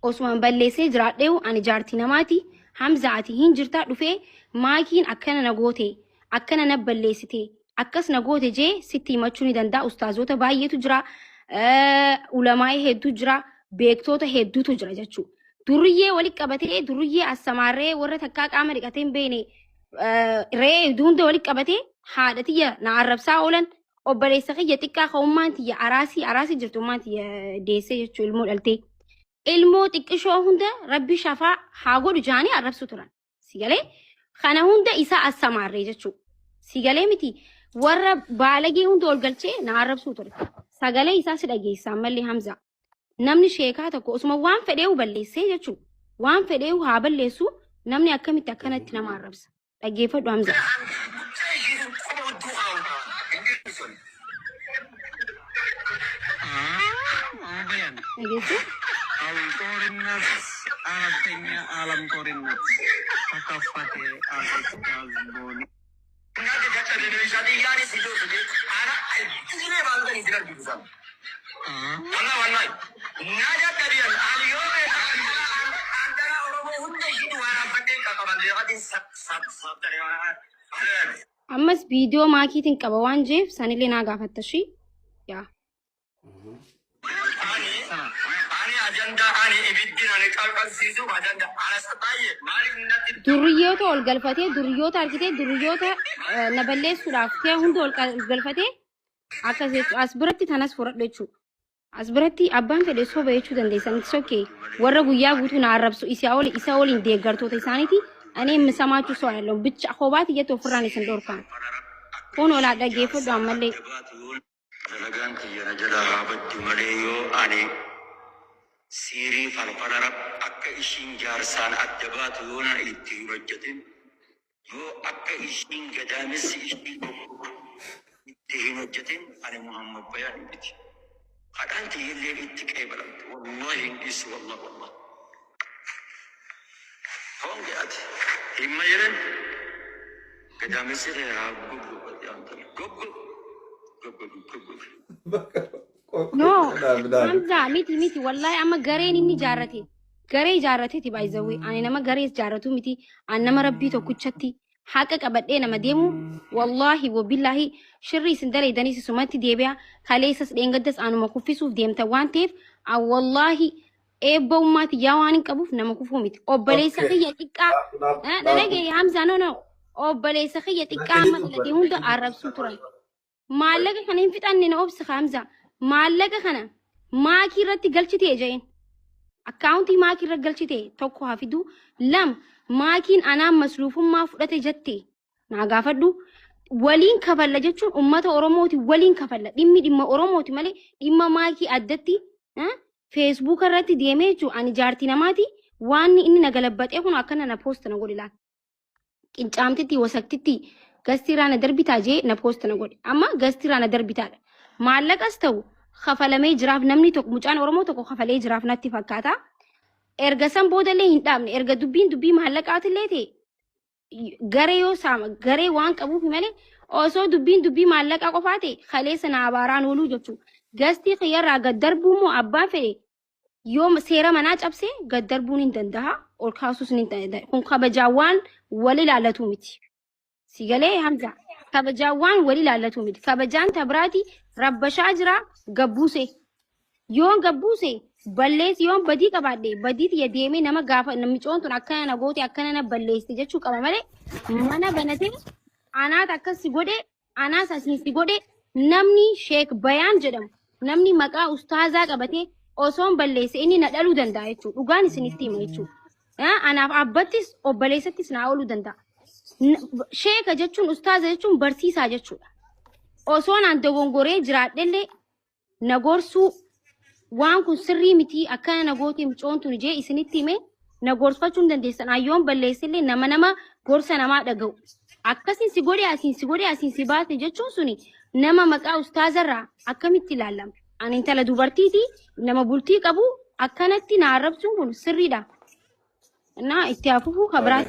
Osman balleessee jiraadheewu ani jaartii namaati. Hamzaati hin jirtaa dhufee maakiin akkana na goote akkana na balleessite akkas na goote jee sitti himachuu ni danda'a. Ustaazota baay'eetu jira, ulamaa'ee hedduu jira, beektoota hedduutu jira jechuudha. Duriyyee walitti qabatee duriyyee assamaarree warra takkaa qaama dhiqatee hin beekne re'ee hunda walitti qabatee haadha tiyya na arrabsaa oolan obboleessa kiyya xiqqaa ka'ummaan tiyya araasii jirtummaan tiyya deessee jechuudha ilmoo dhaltee. Ilmoo xiqqishoo hunda rabbi shafaa haa godhu jaanii arrabsu turan. Sigalee kana hunda isaa assamaarree jechuudha. Sigalee miti warra baalagee hunda ol galchee na arrabsu ture. Sagalee isaa si dhageessaa mallee Hamza. Namni sheekaa tokko osuma waan fedheewu balleessee jechuudha. Waan fedheewu haa balleessu namni akkamitti akkanatti nama arrabsa. Dhaggeeffadhu Hamza. Alam korinnas akafate asistazboni Ammas video maakiitiin qaba waan jeef sanillee naa gaafattashi yaa durriyoota ol galfatee durriyoota argitee durriyoota na balleessuudhaaf ta'e hunda ol galfatee akkas as biratti tanas fudhadhu jechuudha. As biratti abbaan fedhe soba jechuu dandeessan it's okay. Warra guyyaa guutuu na arrabsu isa waliin deeggartoota isaaniiti. Ani misamaachuu soo yaalloon bicha kobaati jettu ofirraan isin dhorkaan. Kun olaa dhaggeeffadhu ammallee. Dalagaan kiyya jala haabaddu malee yoo ani Siri falfalarab akka ishiin jaarsaan adda baatu yoo na itti hin hojjetin yoo akka ishiin gadaamessi ishii itti hin hojjetin ani Muhammad Bayaan miti. Hadhaan tiyyillee itti qeebalamte wallahi hin dhiisu wallah. Honge ati himma jiran gadaamessi haa goggo. No, Hamza miti wallahi amma gareen inni jaarrate garee jaarrateeti baay'izawee ani nama garee jaarratu miti an nama rabbii tokkichatti haqa qabadhee nama deemu wallahi wabillahi shirri isin daleedanii sumatti deebi'a kaleessas dheengaddas anuma kuffisuuf deemta waan ta'eef wallahi eebba ummaati yaa waan hin qabuuf nama kufuu miti obboleessa kiyya xiqqaa dhalagee Hamza no obboleessa kiyya xiqqaa amma dalagee hunda arrabsuu turan maallaqa kana hin fixanne na obsa Hamza. Maallaqa kana maakii irratti galchitee jeen akkaawuntii maakii irratti galchitee tokko hafidu lam maakiin anaan masruufummaa fudhate jettee naa gaafadhu waliin kafalla jechuun ummata Oromooti waliin kafalla dhimma Oromooti malee dhimma maakii addatti Facebook irratti deemee jechuun ani jaartii namaati waan inni na galabbatee kun akkana na post na godhe laata qincaamtitti wasaktitti gastiraa na darbitaa jee na post na godhe amma gastiraa na darbitaadha. Maallaqas ta'u kafalamee jiraaf namni tokko mucaan Oromoo tokko kafalee jiraaf natti fakkaata. Erga san boodallee hin dhaabne erga dubbii maallaqaatillee ta'e garee yoo saama garee waan qabuuf malee osoo dubbii maallaqaa qofaa ta'e kaleessa na abaaraan ooluu jechuudha. Gastii xiyyarraa gad darbuu moo abbaan fedhe yoo seera manaa cabsee gad darbuun hin danda'a ol kaasuus hin danda'a. Kun kabajaawwan wal ilaallatu miti. Sigalee Hamza. Kabajawwan wali laalatu miti kabajaan tabraati rabbashaa jira gabbuuse yoon gabbuuse balleessi yoon badii qabaadhe badiiti ya deemee nama gaafa namichoon tun akkana na goote akkana na balleessi jechuu qaba malee mana banatee anaat akkasi godhe anaas asiinsi godhe namni Sheek Bayaan jedhamu namni maqaa ustaazaa qabatee osoon balleesse inni na dhaluu danda'a jechuudha dhugaan isinitti hima jechuudha anaaf abbattis obboleessattis na ooluu danda'a. Sheeka jechuun ustaaza jechuun barsiisaa jechuudha. Osoo naan dogongoree jiraadhellee na gorsuu waan kun sirrii miti akkana na goote mucoon tun jee isinitti hime na gorsfachuu hin dandeessan ayyoon balleessillee nama gorsa namaa dhaga'u. Akkasiin si godhe asiin si baate jechuun suni nama maqaa ustaazarraa akkamitti ilaalama. Ani intala dubartiiti nama bultii qabu akkanatti na arrabsuun kun sirriidha. Naa itti hafufuu kabiraati.